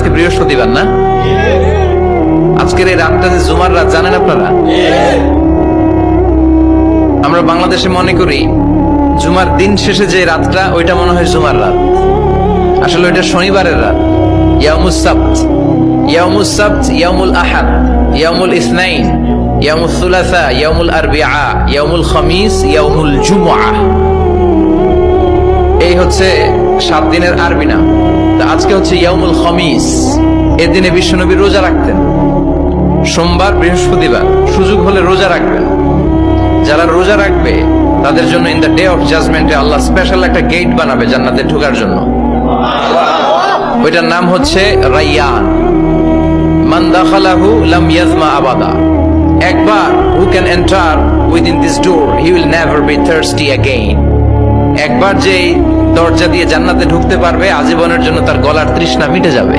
আজকে বৃহস্পতিবার না? আজকের এই রাতটা যে জুমার রাত জানেন আপনারা? আমরা বাংলাদেশে মনে করি জুমার দিন শেষে যে রাতটা ওইটা মনে হয় জুমার রাত, আসলে ওইটা শনিবারের রাত। ইয়াউমুস সাবত, ইয়াউমুস সাবত, ইয়াউমুল আহাদ, ইয়াউমুল ইসনাইন, ইয়াউমুল সুলাসা, ইয়াউমুল আরবিআ, ইয়াউমুল খামিস, ইয়াউমুল জুমআ। এই হচ্ছে 7 দিনের আরবি নাম। তা আজকে হচ্ছে ইয়াউমুল খামিস। এর দিনে বিশ্বনবী রোজা রাখতেন। সোমবার, বৃহস্পতিবার সুযোগ হলে রোজা রাখবেন। যারা রোজা রাখবে তাদের জন্য ইন দ্য ডে অফ জাজমেন্টে আল্লাহ স্পেশাল একটা গেট বানাবে জান্নাতে ঢোকার জন্য। ওইটার নাম হচ্ছে রাইয়ান। মান দাখালাহু লাম ইয়াজমা আবাদা। একবার who can enter within this door he will never be thirsty again. একবার যে দরজা দিয়ে জান্নাতে ঢুকতে পারবে আজীবনের জন্য তার গলার তৃষ্ণা মিটে যাবে।